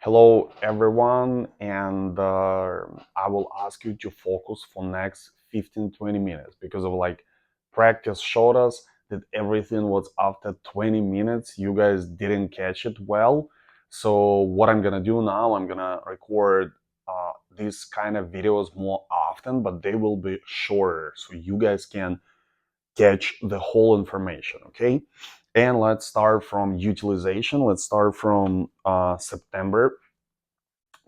Hello everyone, and I will ask you to focus for next 15-20 minutes because of like practice showed us that everything was after 20 minutes. You guys didn't catch it well. So what I'm gonna do now, I'm gonna record these kind of videos more often, but they will be shorter so you guys can catch the whole information, okay? And let's start from utilization. Let's start from September.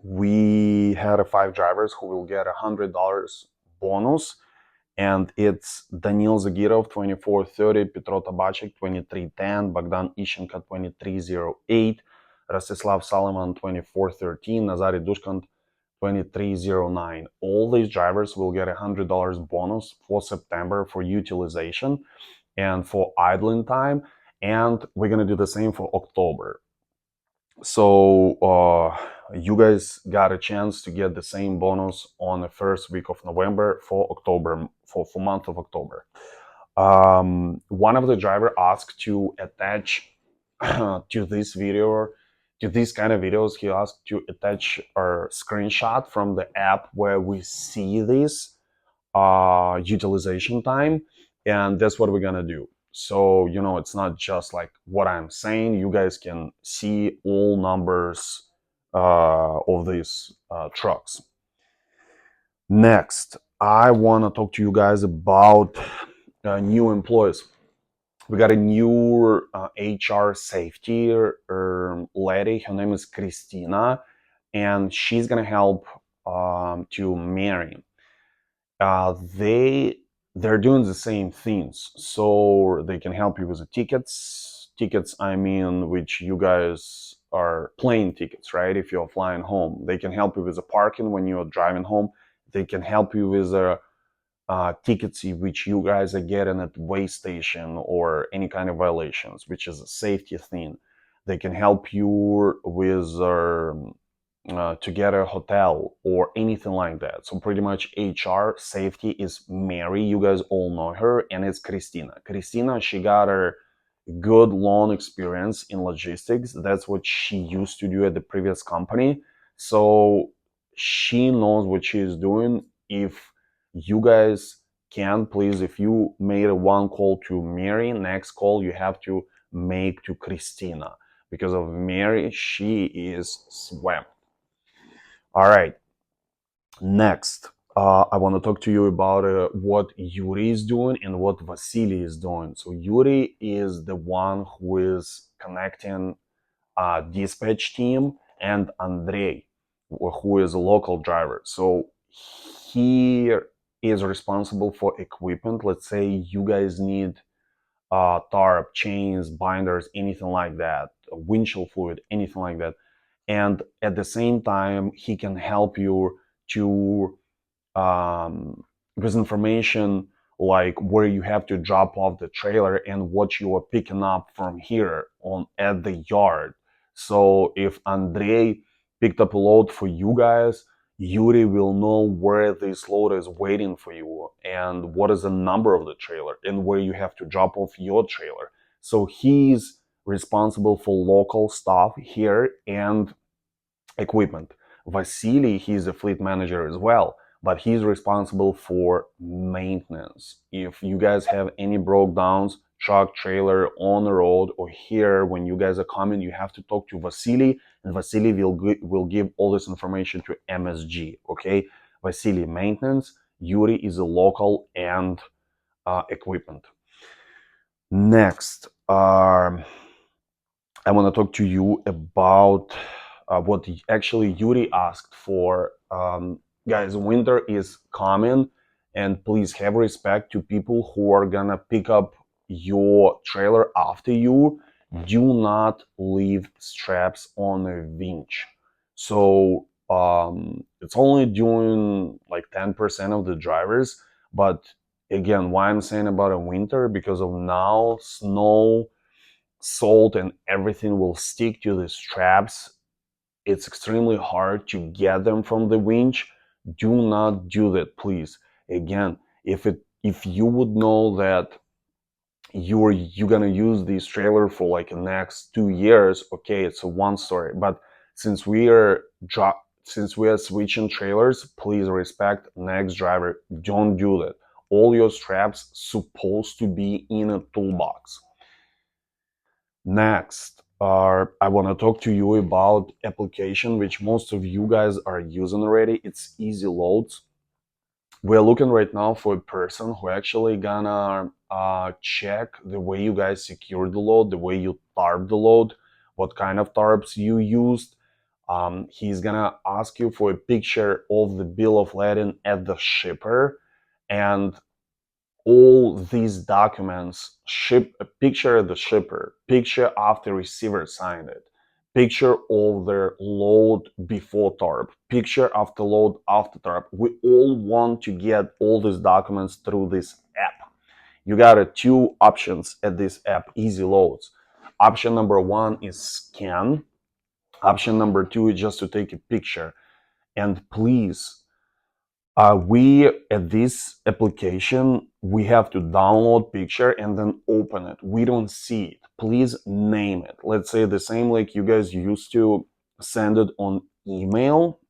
We had 5 drivers who will get $100 bonus, and it's Daniil Zagirov 2430, Petro Tabachek 2310, Bogdan Ishenko 2308, Rostislav Salomon 2413, Nazari Dushkant 2309. All these drivers will get $100 bonus for September for utilization and for idling time, and we're gonna do the same for October. So you guys got a chance to get the same bonus on the first week of November for October, for month of October. One of the driver asked to attach to this video, to this kind of videos, he asked to attach a screenshot from the app where we see this utilization time, and that's what we're gonna do. So it's not just like what I'm saying. You guys can see all numbers of these trucks. Next, I want to talk to you guys about new employees. We got a new HR safety lady. Her name is Christina, and she's gonna help to Mary. They're doing the same things, so they can help you with the tickets, I mean, which you guys are plane tickets, right? If you're flying home, they can help you with the parking when you're driving home. They can help you with the tickets which you guys are getting at way station or any kind of violations, which is a safety thing. They can help you with to get a hotel or anything like that. So pretty much HR safety is Mary. You guys all know her, and it's Christina. Christina, she got her good long experience in logistics. That's what she used to do at the previous company. So she knows what she is doing. If you guys can, please, if you made a one call to Mary, next call you have to make to Christina, because of Mary, she is swamped. All right. Next, I want to talk to you about what Yuri is doing and what Vasily is doing. So Yuri is the one who is connecting dispatch team, and Andrei, who is a local driver. So he is responsible for equipment. Let's say you guys need tarp, chains, binders, anything like that, windshield fluid, anything like that. And at the same time, he can help you to with information like where you have to drop off the trailer and what you are picking up from here on at the yard. So if Andrei picked up a load for you guys, Yuri will know where this load is waiting for you and what is the number of the trailer and where you have to drop off your trailer. So he's responsible for local stuff here and equipment. Vasily, he's a fleet manager as well, but he's responsible for maintenance. If you guys have any breakdowns, truck, trailer on the road or here when you guys are coming, you have to talk to Vasily, and Vasily will give all this information to MSG. Okay, Vasily maintenance, Yuri is a local and equipment. Next, I want to talk to you about what actually Yuri asked for. Guys, winter is coming, and please have respect to people who are gonna pick up your trailer after you. Do not leave straps on a winch. So it's only doing like 10% of the drivers, but again, why I'm saying about a winter, because of now snow, salt, and everything will stick to the straps. It's extremely hard to get them from the winch. Do not do that, please. Again, if you would know that you're gonna use this trailer for like the next 2 years, okay, it's a one story. But Since we are switching trailers, please respect next driver. Don't do that. All your straps supposed to be in a toolbox. Next, I want to talk to you about application which most of you guys are using already. It's Easy Loads. We're looking right now for a person who actually gonna check the way you guys secure the load, the way you tarp the load, what kind of tarps you used. He's gonna ask you for a picture of the bill of lading at the shipper, and all these documents, ship a picture of the shipper, picture after receiver signed it, picture of their load before tarp, picture after load after tarp. We all want to get all these documents through this app. You got two options at this app, Easy Loads. Option number one is scan. Option number two is just to take a picture. And please, we at this application, we have to download picture and then open it. We don't see it. Please name it. Let's say the same like you guys used to send it on email,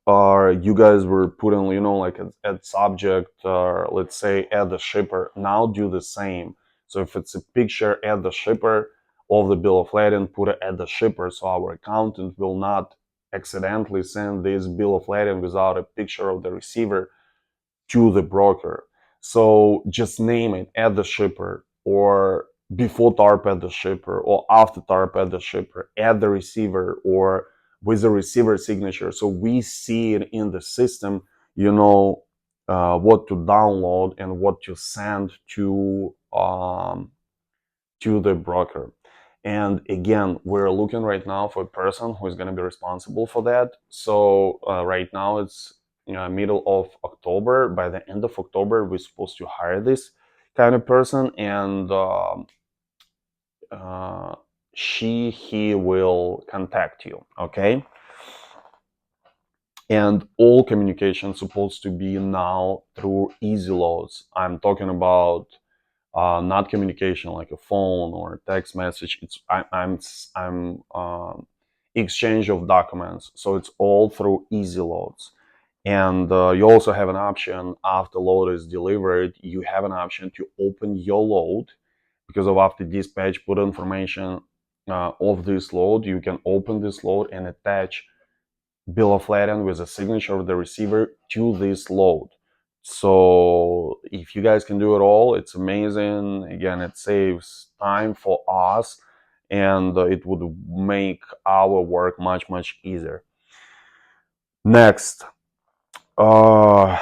or you guys were putting, like at subject, or let's say at the shipper. Now do the same. So if it's a picture at the shipper of the bill of lading, put it at the shipper, so our accountant will not accidentally send this bill of lading without a picture of the receiver to the broker. So just name it at the shipper, or before tarp at the shipper, or after tarp at the shipper, at the receiver, or with the receiver signature. So we see it in the system, what to download and what to send to the broker. And again, we're looking right now for a person who is going to be responsible for that. So right now it's middle of October. By the end of October, we're supposed to hire this kind of person, and uh, he will contact you. Okay. And all communication supposed to be now through Easy Loads. I'm talking about not communication like a phone or a text message. I'm exchange of documents. So it's all through Easy Loads. And you also have an option after load is delivered. You have an option to open your load, because of after dispatch put information of this load. You can open this load and attach bill of lading with a signature of the receiver to this load. So if you guys can do it all, it's amazing. Again, it saves time for us, and it would make our work much easier. Next, uh,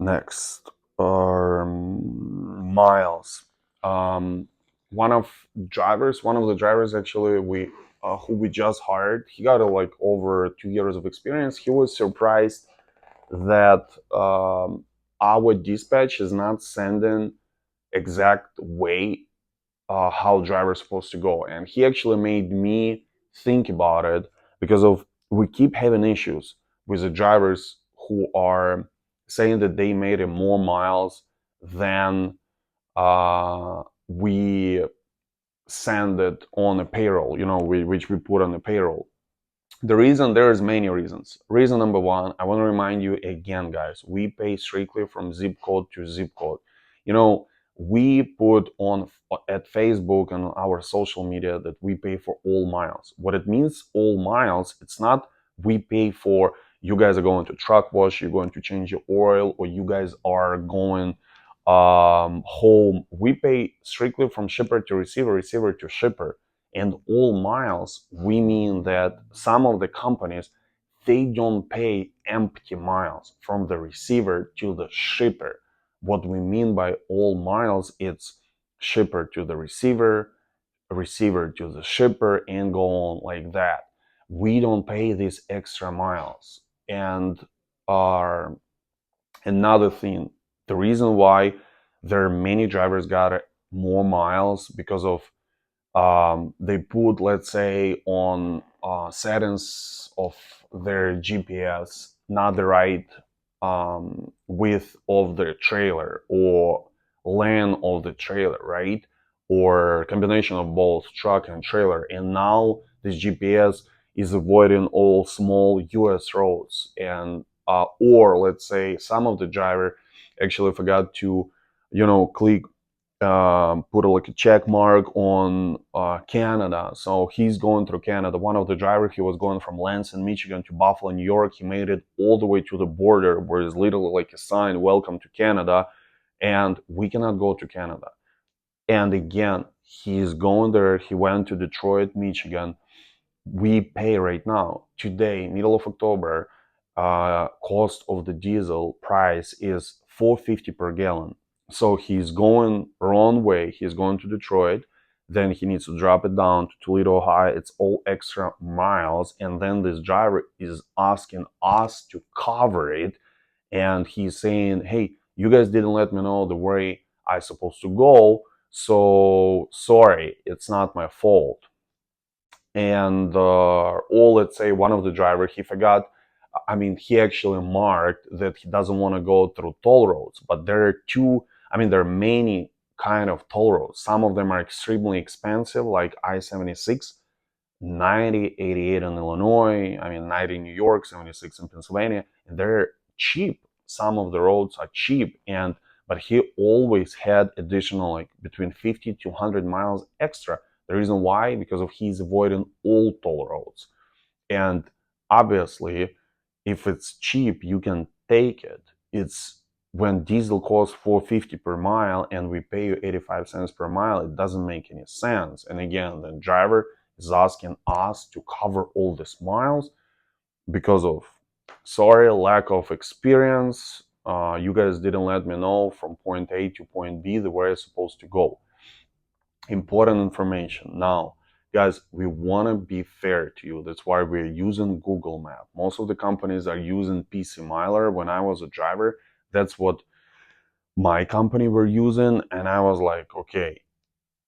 next, miles. Um, one of the drivers actually who we just hired, he got like over 2 years of experience. He was surprised that our dispatch is not sending exact way how driver's supposed to go, and he actually made me think about it, because of we keep having issues with the drivers who are saying that they made more miles than we send it on a payroll, which we put on the payroll. There's many reasons. Reason number one, I want to remind you again, guys, we pay strictly from zip code to zip code. We put on at Facebook and our social media that we pay for all miles. What it means, all miles, it's not we pay for, you guys are going to truck wash, you're going to change your oil, or you guys are going home. We pay strictly from shipper to receiver, receiver to shipper. And all miles, we mean that some of the companies, they don't pay empty miles from the receiver to the shipper. What we mean by all miles, it's shipper to the receiver, receiver to the shipper, and go on like that. We don't pay these extra miles. And our another thing, the reason why there are many drivers got more miles, because of they put, let's say, on settings of their GPS not the right width of the trailer or length of the trailer, right? or combination of both truck and trailer. And now this GPS is avoiding all small US roads, and or let's say some of the driver actually forgot to, click, put like a check mark on Canada. So he's going through Canada. One of the drivers, he was going from Lansing, Michigan to Buffalo, New York. He made it all the way to the border where is literally like a sign, "Welcome to Canada," and we cannot go to Canada. And again, he's going there. He went to Detroit, Michigan. We pay right now, today, middle of October, cost of the diesel price is $4.50 per gallon. So he's going wrong way. He's going to Detroit. Then he needs to drop it down to Toledo, Ohio. It's all extra miles. And then this driver is asking us to cover it. And he's saying, "Hey, you guys didn't let me know the way I supposed to go. So sorry, it's not my fault." And or let's say one of the drivers, he forgot, he actually marked that he doesn't want to go through toll roads, but there are many kind of toll roads. Some of them are extremely expensive, like I-76, 90, 88 in Illinois, 90 in New York, 76 in Pennsylvania, and they're cheap. Some of the roads are cheap, but he always had additional, like between 50 to 100 miles extra. The reason why, because of he's avoiding all toll roads. And obviously, if it's cheap, you can take it. It's when diesel costs $4.50 per mile and we pay you 85 cents per mile, it doesn't make any sense. And again, the driver is asking us to cover all these miles because of, sorry, lack of experience. You guys didn't let me know from point A to point B the way I'm supposed to go. Important information. Now, guys, we want to be fair to you. That's why we're using Google Map. Most of the companies are using PC Miler. When I was a driver, that's what my company were using, and I was like, okay,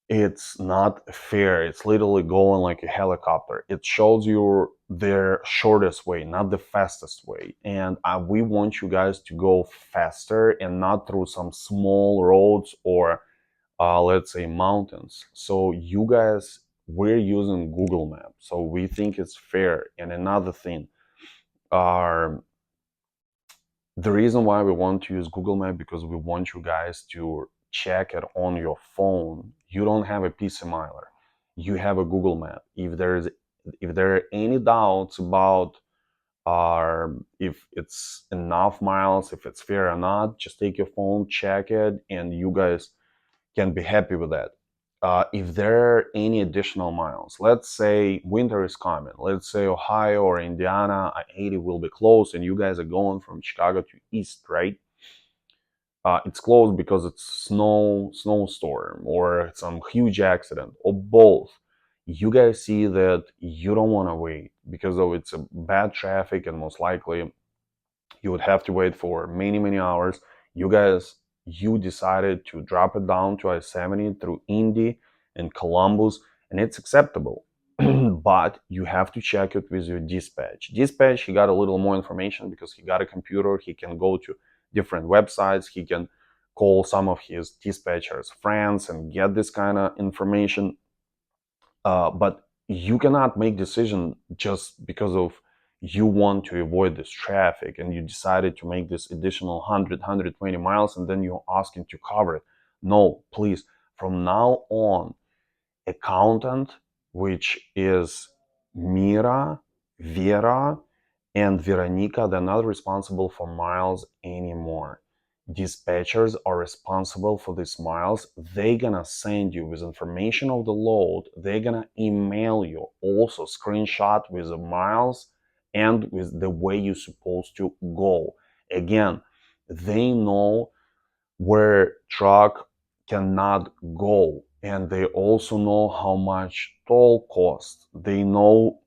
it's not fair. It's literally going like a helicopter. It shows you their shortest way, not the fastest way. And we want you guys to go faster and not through some small roads or let's say mountains. So you guys, we're using Google Maps, so we think it's fair. And another thing, uh, the reason why we want to use Google Map, because we want you guys to check it on your phone. You don't have a PC Miler, you have a Google Map. If there are any doubts about if it's enough miles, if it's fair or not, just take your phone, check it, and you guys can be happy with that. If there are any additional miles, let's say winter is coming, let's say Ohio or Indiana, I-80 will be closed, and you guys are going from Chicago to east, right? It's closed because it's snowstorm or some huge accident or both. You guys see that you don't want to wait because of it's a bad traffic, and most likely you would have to wait for many hours. You decided to drop it down to I-70 through Indy and Columbus, and it's acceptable. But you have to check it with your dispatch. He got a little more information because he got a computer. He can go to different websites. He can call some of his dispatchers friends and get this kind of information. But you cannot make decision just because of you want to avoid this traffic and you decided to make this additional 120 miles, and then you're asking to cover it. No, please, from now on, accountant, which is Mira, Vera, and Veronica, they're not responsible for miles anymore. Dispatchers are responsible for these miles. They're gonna send you with information of the load. They're gonna email you also screenshot with the miles and with the way you're supposed to go. Again, they know where truck cannot go, and they also know how much toll costs. They know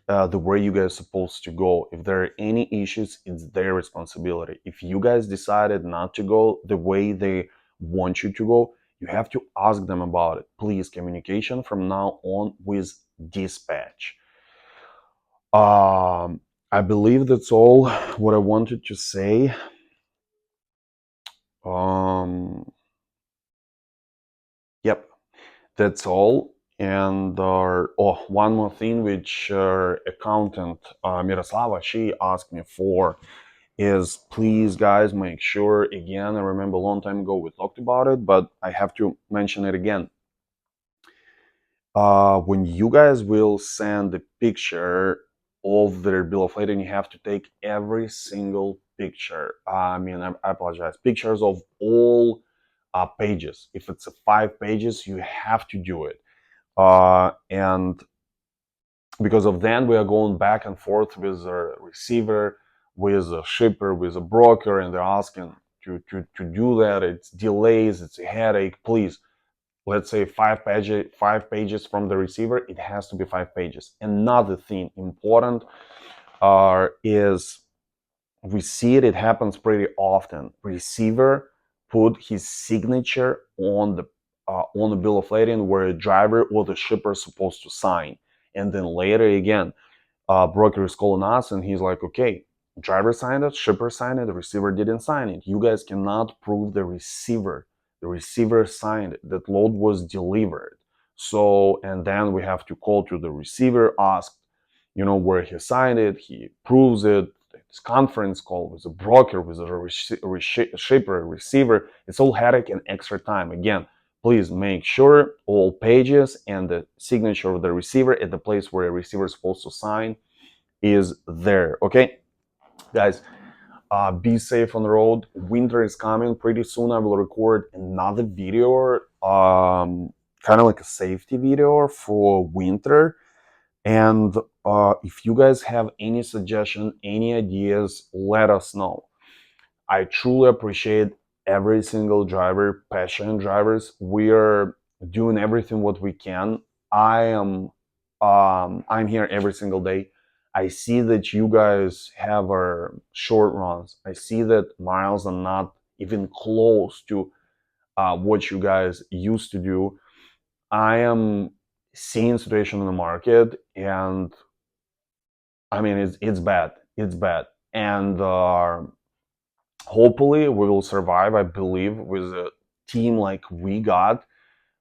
the way you guys supposed to go. If there are any issues, it's their responsibility. If you guys decided not to go the way they want you to go, you have to ask them about it. Please, communication from now on with dispatch. I believe that's all what I wanted to say. Um, yep. That's all. And oh, one more thing which accountant Miroslava, she asked me for is, please guys make sure again, I remember a long time ago we talked about it, but I have to mention it again. When you guys will send the picture of their bill of lading, you have to take every single picture. I apologize. Pictures of all pages. If it's a 5 pages, you have to do it. And because of then we are going back and forth with a receiver, with a shipper, with a broker, and they're asking to do that. It's delays, it's a headache. Please, let's say 5 pages from the receiver, it has to be 5 pages. Another thing important is, we see it happens pretty often. Receiver put his signature on the bill of lading where a driver or the shipper is supposed to sign, and then later again, broker is calling us and he's like, okay, driver signed it, shipper signed it, the receiver didn't sign it. You guys cannot prove the receiver. The receiver signed it. That load was delivered. So, and then we have to call to the receiver, ask, where he signed it. He proves it. This conference call with a broker, with a shipper, receiver. It's all headache and extra time. Again, please make sure all pages and the signature of the receiver at the place where a receiver is supposed to sign is there. Okay, guys, be safe on the road. Winter is coming pretty soon. I will record another video, kind of like a safety video for winter. And if you guys have any suggestion, any ideas, let us know. I truly appreciate every single driver, passionate drivers. We are doing everything what we can. I'm here every single day. I see that you guys have our short runs. I see that miles are not even close to what you guys used to do. I am seeing situation in the market, and it's bad. It's bad, and hopefully we will survive. I believe with a team like we got,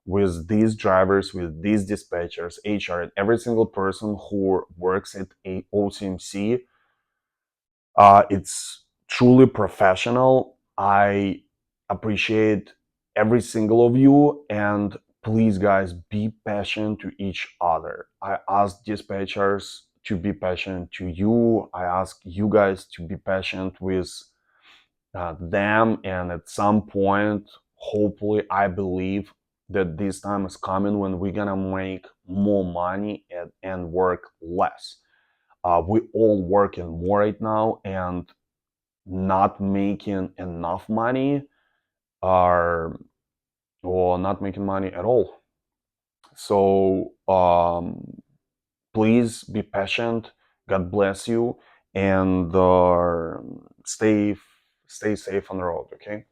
with these drivers, with these dispatchers, HR, and every single person who works at a OCMC. It's truly professional. I appreciate every single of you, and please, guys, be patient to each other. I ask dispatchers to be patient to you. I ask you guys to be patient with them, and at some point, hopefully, I believe that this time is coming when we're gonna make more money and work less. We all working more right now and not making enough money, or not making money at all. So please be patient. God bless you, and stay safe on the road. Okay.